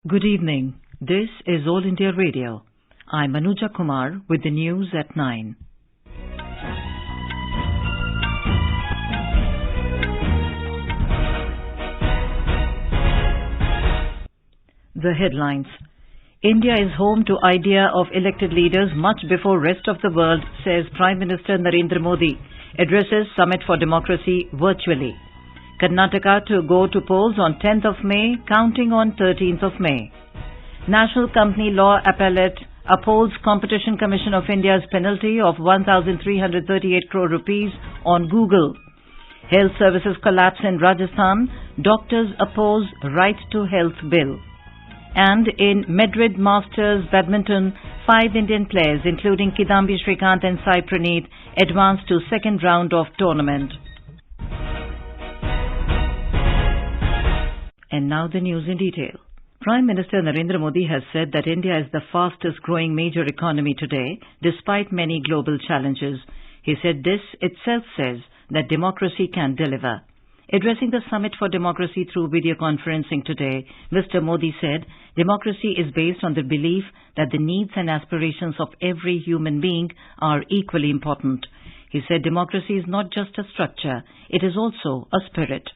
Good evening. This is All India Radio. I'm Anuja Kumar with the news at 9. The headlines. India is home to idea of elected leaders much before rest of the world, says Prime Minister Narendra Modi. Addresses Summit for Democracy virtually. Karnataka to go to polls on 10th of May, counting on 13th of May. National Company Law Appellate upholds Competition Commission of India's penalty of 1,338 crore rupees on Google. Health services collapse in Rajasthan. Doctors oppose Right to Health Bill. And in Madrid Masters Badminton, 5 Indian players, including Kidambi Srikanth and Sai Praneeth, advanced to second round of tournament. And now the news in detail. Prime Minister Narendra Modi has said that India is the fastest growing major economy today, despite many global challenges. He said this itself says that democracy can deliver. Addressing the Summit for Democracy through video conferencing today, Mr. Modi said democracy is based on the belief that the needs and aspirations of every human being are equally important. He said democracy is not just a structure, it is also a spirit.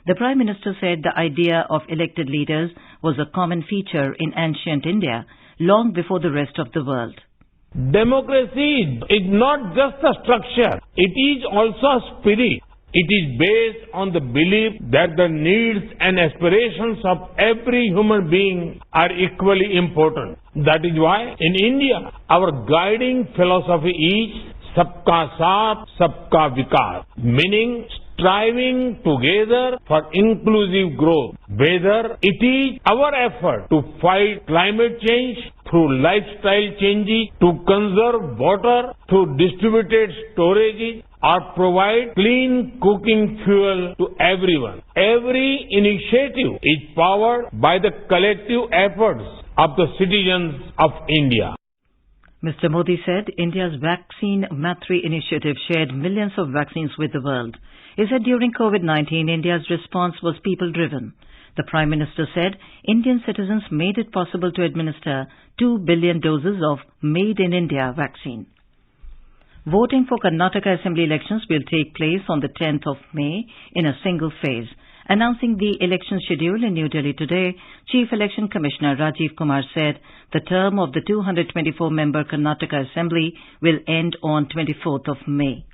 The Prime Minister said the idea of elected leaders was a common feature in ancient India long before the rest of the world. Democracy is not just a structure, it is also a spirit. It is based on the belief that the needs and aspirations of every human being are equally important. That is why in India, our guiding philosophy is Sabka Saath, Sabka Vikas, meaning striving together for inclusive growth. Whether it is our effort to fight climate change through lifestyle changes, to conserve water through distributed storage, or provide clean cooking fuel to everyone. Every initiative is powered by the collective efforts of the citizens of India. Mr. Modi said India's Vaccine Maitri initiative shared millions of vaccines with the world. He said during COVID-19, India's response was people-driven. The Prime Minister said Indian citizens made it possible to administer 2 billion doses of Made in India vaccine. Voting for Karnataka Assembly elections will take place on the 10th of May in a single phase. Announcing the election schedule in New Delhi today, Chief Election Commissioner Rajiv Kumar said the term of the 224-member Karnataka Assembly will end on 24th of May.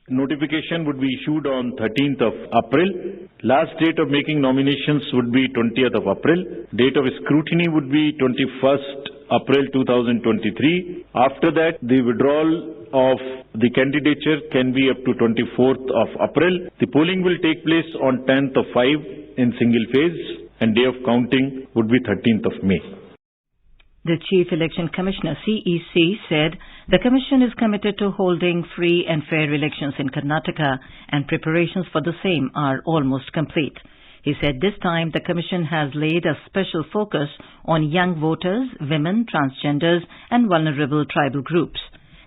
Notification would be issued on 13th of April. Last date of making nominations would be 20th of April. Date of scrutiny would be 21st April 2023. After that, the withdrawal of the candidature can be up to 24th of April. The polling will take place on 10th of 5 in single phase, and day of counting would be 13th of May. The Chief Election Commissioner, CEC, said the Commission is committed to holding free and fair elections in Karnataka, and preparations for the same are almost complete. He said this time the Commission has laid a special focus on young voters, women, transgenders and vulnerable tribal groups.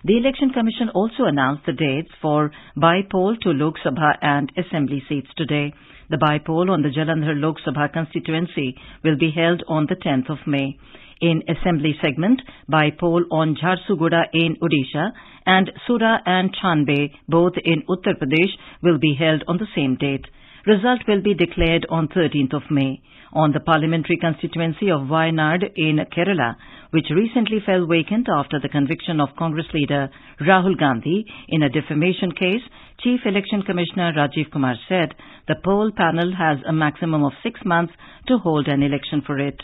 The Election Commission also announced the dates for by-poll to Lok Sabha and Assembly seats today. The by-poll on the Jalandhar Lok Sabha constituency will be held on the 10th of May. In Assembly segment, by-poll on Jharsuguda in Odisha and Sura and Chanbe, both in Uttar Pradesh, will be held on the same date. Result will be declared on 13th of May. On the parliamentary constituency of Wayanad in Kerala, which recently fell vacant after the conviction of Congress leader Rahul Gandhi in a defamation case, Chief Election Commissioner Rajiv Kumar said the poll panel has a maximum of 6 months to hold an election for it.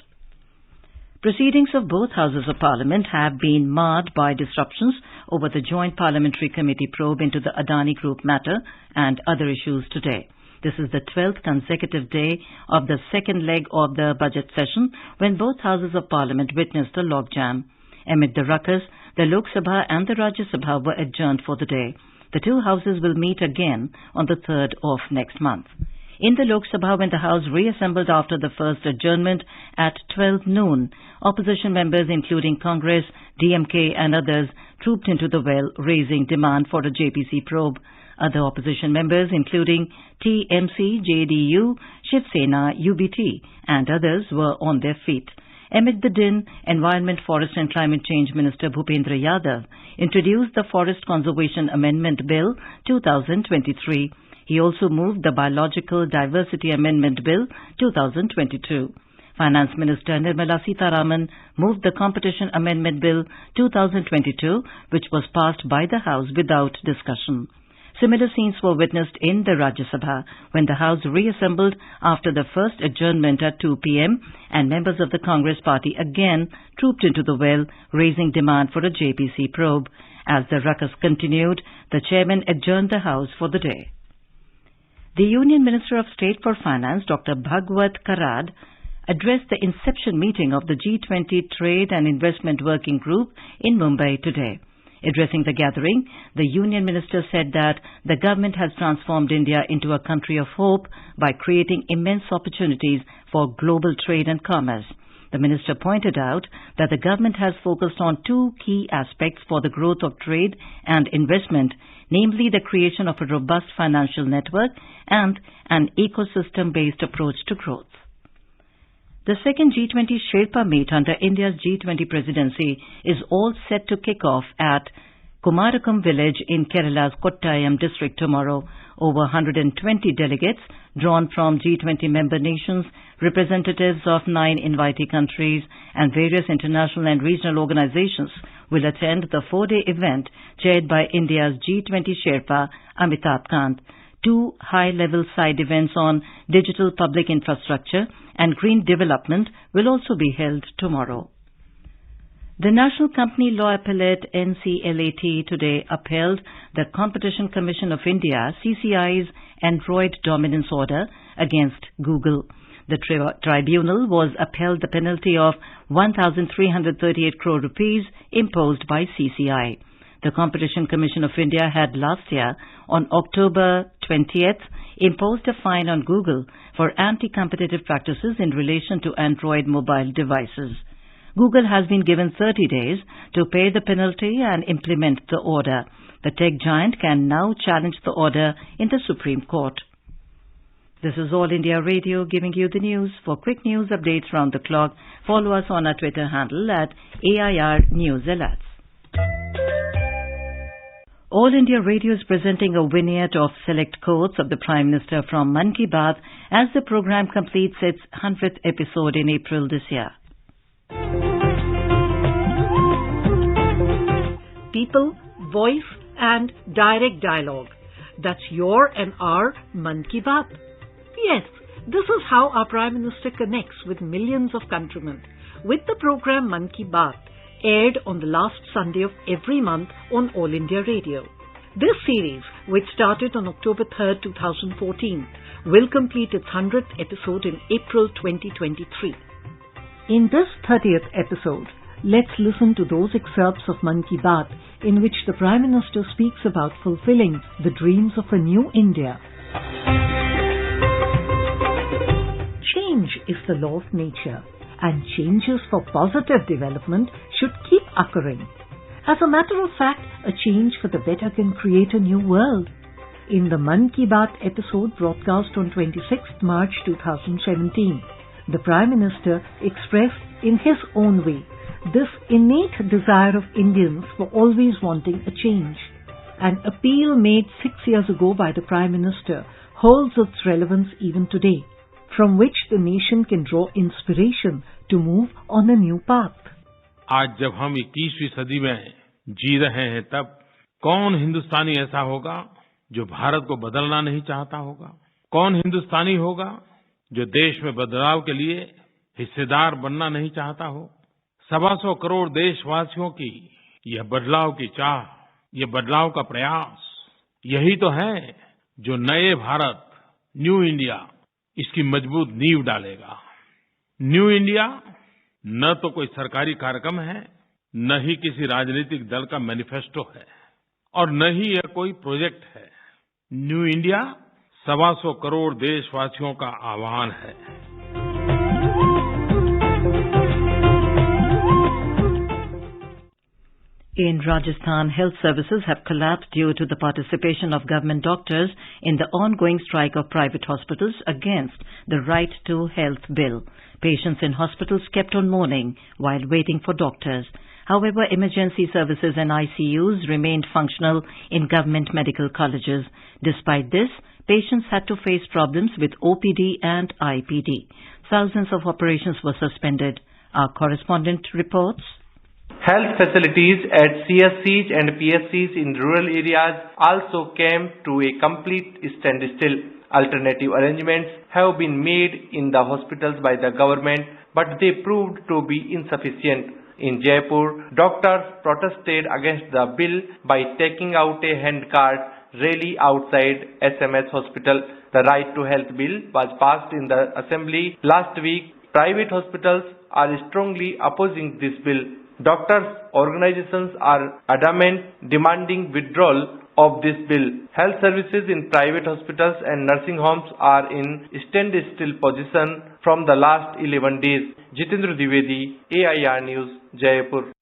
Proceedings of both Houses of Parliament have been marred by disruptions over the Joint Parliamentary Committee probe into the Adani Group matter and other issues today. This is the 12th consecutive day of the second leg of the budget session when both Houses of Parliament witnessed a logjam. Amid the ruckus, the Lok Sabha and the Rajya Sabha were adjourned for the day. The two houses will meet again on the 3rd of next month. In the Lok Sabha, when the House reassembled after the first adjournment at 12 noon, opposition members including Congress, DMK and others trooped into the well, raising demand for a JPC probe. Other opposition members including TMC, JDU, Shiv Sena, UBT and others were on their feet. Amid the din, Environment, Forest and Climate Change Minister Bhupendra Yadav introduced the Forest Conservation Amendment Bill 2023. He also moved the Biological Diversity Amendment Bill 2022. Finance Minister Nirmala Sitharaman moved the Competition Amendment Bill 2022, which was passed by the House without discussion. Similar scenes were witnessed in the Rajya Sabha when the House reassembled after the first adjournment at 2 p.m. and members of the Congress party again trooped into the well, raising demand for a JPC probe. As the ruckus continued, the chairman adjourned the House for the day. The Union Minister of State for Finance, Dr. Bhagwat Karad, addressed the inception meeting of the G20 Trade and Investment Working Group in Mumbai today. Addressing the gathering, the Union Minister said that the government has transformed India into a country of hope by creating immense opportunities for global trade and commerce. The minister pointed out that the government has focused on two key aspects for the growth of trade and investment, namely the creation of a robust financial network and an ecosystem-based approach to growth. The second G20 Sherpa meet under India's G20 presidency is all set to kick off at Kumarakom village in Kerala's Kottayam district tomorrow. Over 120 delegates drawn from G20 member nations, representatives of 9 invitee countries and various international and regional organizations will attend the 4-day event chaired by India's G20 Sherpa Amitabh Kant. 2 high-level side events on digital public infrastructure and green development will also be held tomorrow. The National Company Law Appellate NCLAT today upheld the Competition Commission of India CCI's Android dominance order against Google. The tribunal was upheld the penalty of 1,338 crore rupees imposed by CCI. The Competition Commission of India had last year, on October 20th, imposed a fine on Google for anti-competitive practices in relation to Android mobile devices. Google has been given 30 days to pay the penalty and implement the order. The tech giant can now challenge the order in the Supreme Court. This is All India Radio giving you the news. For quick news updates round the clock, follow us on our Twitter handle at AIR News Alerts. All India Radio is presenting a vignette of select quotes of the Prime Minister from Mann Ki Baat as the program completes its 100th episode in April this year. People, voice and direct dialogue. That's your and our Mann Ki Baat. Yes, this is how our Prime Minister connects with millions of countrymen. With the program Mann Ki Baat, aired on the last Sunday of every month on All India Radio. This series, which started on October 3rd, 2014, will complete its 100th episode in April 2023. In this 30th episode, let's listen to those excerpts of Mann Ki Baat in which the Prime Minister speaks about fulfilling the dreams of a new India. Change is the law of nature, and changes for positive development should keep occurring. As a matter of fact, a change for the better can create a new world. In the Mann Ki Baat episode broadcast on 26th March 2017, the Prime Minister expressed in his own way this innate desire of Indians for always wanting a change. An appeal made 6 years ago by the Prime Minister holds its relevance even today, from which the nation can draw inspiration to move on a new path. आज जब हम 21वीं सदी में जी रहे हैं, तब कौन हिंदुस्तानी ऐसा होगा जो भारत को बदलना नहीं चाहता होगा? कौन हिंदुस्तानी होगा जो देश में बदलाव के लिए हिस्सेदार बनना नहीं चाहता हो? 125 करोड़ देशवासियों की यह बदलाव की चाह, यह बदलाव का प्रयास, यही तो है जो नए भारत, न्यू इंडिया, इसकी मजबूत नींव डालेगा। न्यू इंडिया न तो कोई सरकारी कार्यक्रम है, न ही किसी राजनीतिक दल का मैनिफेस्टो है, और न ही यह कोई प्रोजेक्ट है। न्यू इंडिया 125 करोड़ देशवासियों का आह्वान है। In Rajasthan, health services have collapsed due to the participation of government doctors in the ongoing strike of private hospitals against the Right to Health Bill. Patients in hospitals kept on mourning while waiting for doctors. However, emergency services and ICUs remained functional in government medical colleges. Despite this, patients had to face problems with OPD and IPD. Thousands of operations were suspended. Our correspondent reports. Health facilities at CSCs and PSCs in rural areas also came to a complete standstill. Alternative arrangements have been made in the hospitals by the government, but they proved to be insufficient. In Jaipur, doctors protested against the bill by taking out a handcart rally outside SMS hospital. The Right to Health Bill was passed in the assembly last week. Private hospitals are strongly opposing this bill. Doctors' organizations are adamant, demanding withdrawal of this bill. Health services in private hospitals and nursing homes are in standstill position from the last 11 days. Jitendra Dwivedi, AIR News, Jaipur.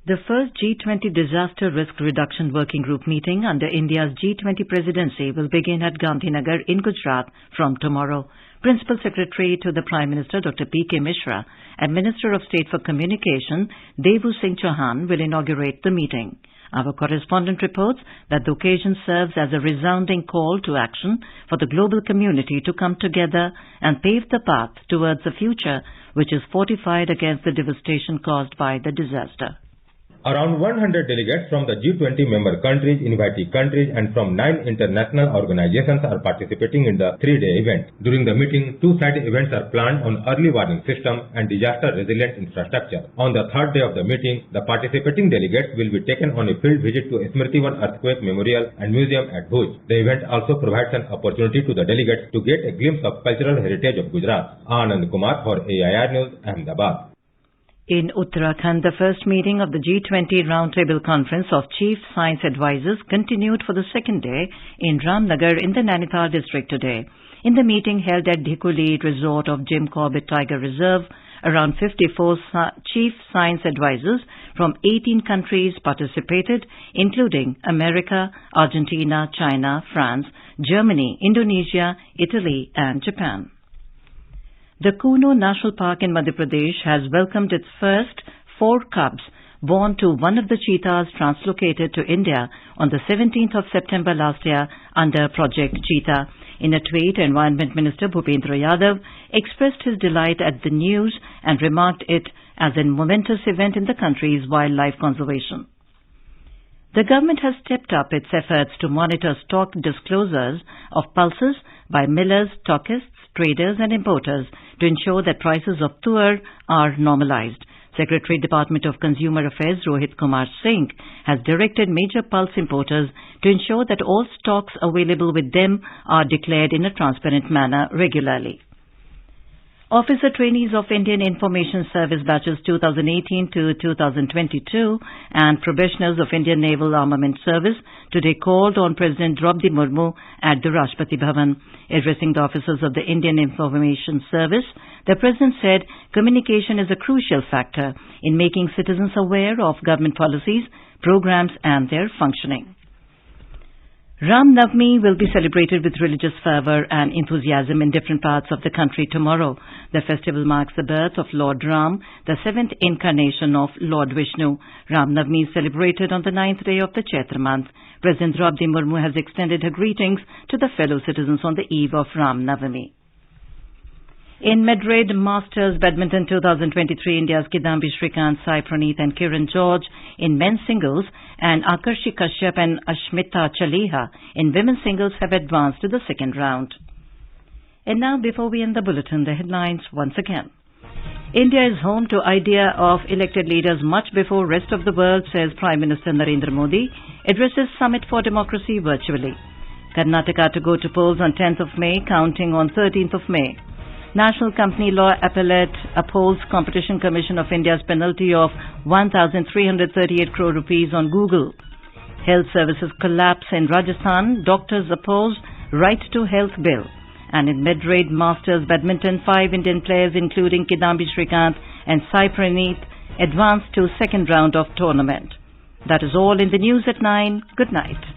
The first G20 Disaster Risk Reduction Working Group meeting under India's G20 presidency will begin at Gandhinagar in Gujarat from tomorrow. Principal Secretary to the Prime Minister Dr. P.K. Mishra and Minister of State for Communication Devu Singh Chauhan will inaugurate the meeting. Our correspondent reports that the occasion serves as a resounding call to action for the global community to come together and pave the path towards a future which is fortified against the devastation caused by the disaster. Around 100 delegates from the G20 member countries, invitee countries and from 9 international organizations are participating in the 3-day event. During the meeting, 2-side events are planned on early warning system and disaster resilient infrastructure. On the 3rd day of the meeting, the participating delegates will be taken on a field visit to Smritivan Earthquake Memorial and Museum at Bhuj. The event also provides an opportunity to the delegates to get a glimpse of cultural heritage of Gujarat. Anand Kumar for AIR News, Ahmedabad. In Uttarakhand, the first meeting of the G20 Roundtable Conference of Chief Science Advisors continued for the second day in Ramnagar in the Nainital district today. In the meeting held at Dhikuli Resort of Jim Corbett Tiger Reserve, around 54 Chief Science Advisors from 18 countries participated, including America, Argentina, China, France, Germany, Indonesia, Italy and Japan. The Kuno National Park in Madhya Pradesh has welcomed its first 4 cubs born to one of the cheetahs translocated to India on the 17th of September last year under Project Cheetah. In a tweet, Environment Minister Bhupendra Yadav expressed his delight at the news and remarked it as a momentous event in the country's wildlife conservation. The government has stepped up its efforts to monitor stock disclosures of pulses by millers, stockists, traders and importers to ensure that prices of tuar are normalized. Secretary Department of Consumer Affairs Rohit Kumar Singh has directed major pulse importers to ensure that all stocks available with them are declared in a transparent manner regularly. Officer trainees of Indian Information Service batches 2018 to 2022 and probationers of Indian Naval Armament Service today called on President Draupadi Murmu at the Rashtrapati Bhavan. Addressing the officers of the Indian Information Service, the President said communication is a crucial factor in making citizens aware of government policies, programs and their functioning. Ram Navami will be celebrated with religious fervour and enthusiasm in different parts of the country tomorrow. The festival marks the birth of Lord Ram, the 7th incarnation of Lord Vishnu. Ram Navami is celebrated on the 9th day of the Chaitra month. President Draupadi Murmu has extended her greetings to the fellow citizens on the eve of Ram Navami. In Madrid Masters Badminton 2023, India's Kidambi Shrikant, Sai Praneeth and Kiran George in men's singles and Akarshi Kashyap and Ashmita Chaliha in women's singles have advanced to the second round. And now, before we end the bulletin, the headlines once again. India is home to idea of elected leaders much before rest of the world, says Prime Minister Narendra Modi, addresses Summit for Democracy virtually. Karnataka to go to polls on 10th of May, counting on 13th of May. National Company Law Appellate upholds Competition Commission of India's penalty of 1,338 crore rupees on Google. Health services collapse in Rajasthan. Doctors oppose Right to Health Bill. And in Madrid Masters Badminton, 5 Indian players including Kidambi Shrikant and Sai Praneeth advanced to second round of tournament. That is all in the news at 9. Good night.